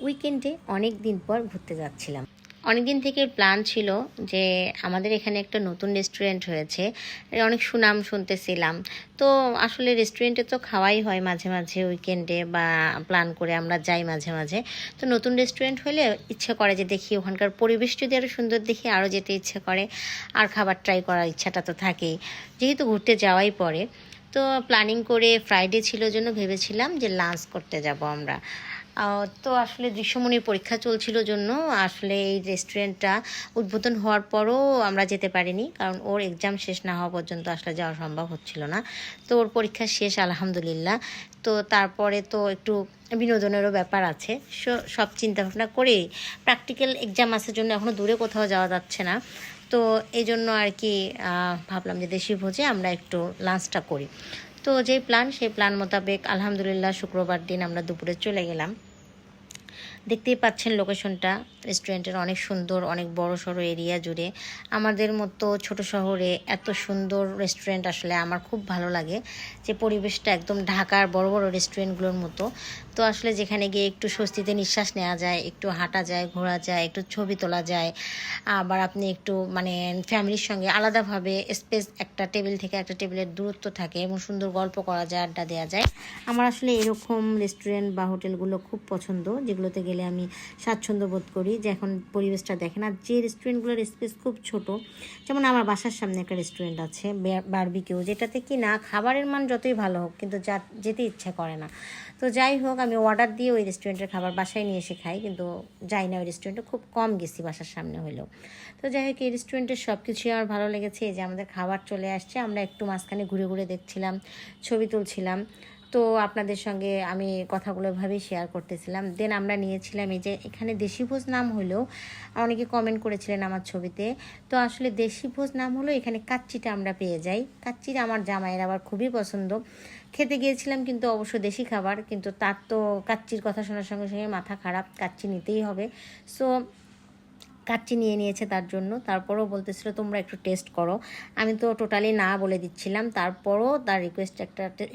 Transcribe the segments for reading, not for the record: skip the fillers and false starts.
উইকেন্ডে অনেক দিন পর ঘুরতে যাচ্ছিলাম। অনেক দিন থেকে প্ল্যান ছিল যে আমাদের এখানে একটা নতুন রেস্টুরেন্ট হয়েছে, অনেক সুনাম শুনতেছিলাম। তো আসলে রেস্টুরেন্টে তো খাওয়াই হয় মাঝে মাঝে উইকেন্ডে, বা প্ল্যান করে আমরা যাই মাঝে মাঝে। তো নতুন রেস্টুরেন্ট হলে ইচ্ছে করে যে দেখি ওখানকার পরিবেশ যদি আরও সুন্দর দেখি আরও যেতে ইচ্ছে করে, আর খাবার ট্রাই করার ইচ্ছাটা তো থাকেই, যেহেতু ঘুরতে যাওয়াই পড়ে। তো প্ল্যানিং করে ফ্রাইডে ছিল জন্য ভেবেছিলাম যে লাঞ্চ করতে যাব আমরা। তো আসলে দৃশ্যমণির পরীক্ষা চলছিল জন্য আসলে এই রেস্টুরেন্টটা উদ্বোধন হওয়ার পরও আমরা যেতে পারিনি, কারণ ওর এক্সাম শেষ না হওয়া পর্যন্ত আসলে যাওয়া সম্ভব হচ্ছিল না। তো ওর পরীক্ষা শেষ আলহামদুলিল্লাহ। তো তারপরে তো একটু বিনোদনেরও ব্যাপার আছে, সব চিন্তাভাবনা করেই প্র্যাকটিক্যাল এক্সাম আসার জন্য এখনও দূরে কোথাও যাওয়া যাচ্ছে না। তো এই জন্য আর কি ভাবলাম যে দেশি ভোজে আমরা একটু লাঞ্চটা করি। তো যেই প্ল্যান সেই প্ল্যান মোতাবেক আলহামদুলিল্লাহ শুক্রবার দিন আমরা দুপুরে চলে গেলাম। দেখতেই পাচ্ছেন লোকেশনটা রেস্টুরেন্টের অনেক সুন্দর, অনেক বড় সড়ো এরিয়া জুড়ে। আমাদের মতো ছোট শহরে এত সুন্দর রেস্টুরেন্ট আসলে আমার খুব ভালো লাগে, যে পরিবেশটা একদম ঢাকার বড় বড় রেস্টুরেন্টগুলোর মতো। তো আসলে যেখানে গিয়ে একটু স্বস্তিতে নিঃশ্বাস নেওয়া যায়, একটু হাঁটা যায়, ঘোরা যায়, একটু ছবি তোলা যায়, আবার আপনি একটু মানে ফ্যামিলির সঙ্গে আলাদাভাবে স্পেস, একটা টেবিল থেকে একটা টেবিলের দূরত্ব থাকে এবং সুন্দর গল্প করা যায়, আড্ডা দেওয়া যায়। আমার আসলে এরকম রেস্টুরেন্ট বা হোটেলগুলো খুব পছন্দ, যেগুলোতে গেলে আমি স্বাচ্ছন্দ্য বোধ করি। যে এখন পরিবেশটা দেখেন, আর যে রেস্টুরেন্টগুলোর স্পেস খুব ছোট, যেমন আমার বাসার সামনে একটা রেস্টুরেন্ট আছে বারবিকিউ, যেটাতে কি না খাবারের মান যতই ভালো হোক কিন্তু যেতে ইচ্ছা করে না। তো যাই হোক, আমি অর্ডার দিয়ে ওই রেস্টুরেন্টের খাবার বাসায় নিয়ে এসে খাই, কিন্তু যাই না ওই রেস্টুরেন্টে, খুব কম গেছি বাসার সামনে হলেও। তো যাই হোক, এই রেস্টুরেন্টের সব কিছুই আমার ভালো লেগেছে। যে আমাদের খাবার চলে আসছে, আমরা একটু মাঝখানে ঘুরে ঘুরে দেখছিলাম, ছবি তুলছিলাম। তো আপনাদের সঙ্গে আমি কথাগুলো ভাবেই শেয়ার করতেছিলাম। দেন আমরা নিয়েছিলাম এই যে, এখানে দেশি ভোজ নাম হলেও অনেকে কমেন্ট করেছিলেন আমার ছবিতে। তো আসলে দেশি ভোজ নাম হলেও এখানে কাচ্চিটা আমরা পেয়ে যাই। কাচ্চিটা আমার জামাইয়ের আবার খুবই পছন্দ। খেতে গিয়েছিলাম কিন্তু অবশ্য দেশি খাবার, কিন্তু তার তো কাচ্চির কথা শোনার সঙ্গে সঙ্গে মাথা খারাপ, কাচ্চি নিতেই হবে। সো কাচ্চি নিয়ে নিয়েছে তার জন্য। তারপরও বলতেছিল তোমরা একটু টেস্ট করো। আমি তো টোটালি না বলে দিচ্ছিলাম, তারপরও তার রিকোয়েস্ট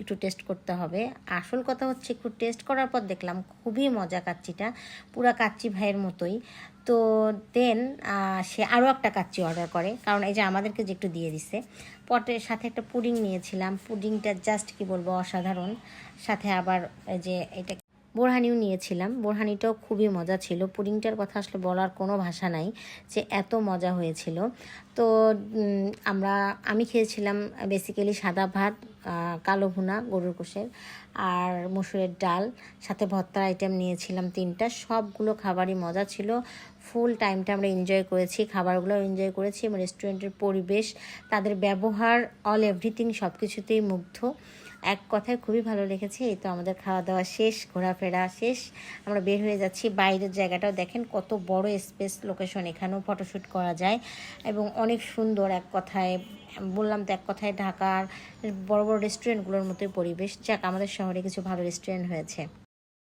একটু টেস্ট করতে হবে। আসল কথা হচ্ছে একটু টেস্ট করার পর দেখলাম খুবই মজা কাচ্চিটা, পুরা কাচ্চি ভাইয়ের মতোই। তো দেন সে আরও একটা কাচ্চি অর্ডার করে, কারণ এই যে আমাদেরকে যে একটু দিয়ে দিছে। পটের সাথে একটা পুডিং নিয়েছিলাম, পুডিংটা জাস্ট কি বলবো অসাধারণ। সাথে আবার এই যে এটা বোরহানিও নিয়েছিলাম, বোরহানিটাও খুবই মজা ছিল। পুডিংটার কথা আসলে বলার কোনো ভাষা নাই যে এত মজা হয়েছিল। তো আমি খেয়েছিলাম বেসিক্যালি সাদা ভাত, কালো ভুনা গরুর কোষের, আর মসুরের ডাল, সাথে ভর্তার আইটেম নিয়েছিলাম 3টা। সবগুলো খাবারই মজা ছিল। ফুল টাইমটা আমরা এনজয় করেছি, খাবারগুলো এনজয় করেছি, এবং রেস্টুরেন্টের পরিবেশ, তাদের ব্যবহার, অল এভরিথিং সব কিছুতেই মুগ্ধ। এক কথায় খুবই ভালো লেগেছে। এই তো আমাদের খাওয়া দাওয়া শেষ, ঘোরাফেরা শেষ, আমরা বের হয়ে যাচ্ছি। বাইরের জায়গাটাও দেখেন কত বড় স্পেস, লোকেশন, এখানেও ফটোশ্যুট করা যায় এবং অনেক সুন্দর। এক কথায় বললাম তো, এক কথায় ঢাকার বড় বড় রেস্টুরেন্টগুলোর মতোই পরিবেশ। যাক, আমাদের শহরে কিছু ভালো রেস্টুরেন্ট হয়েছে।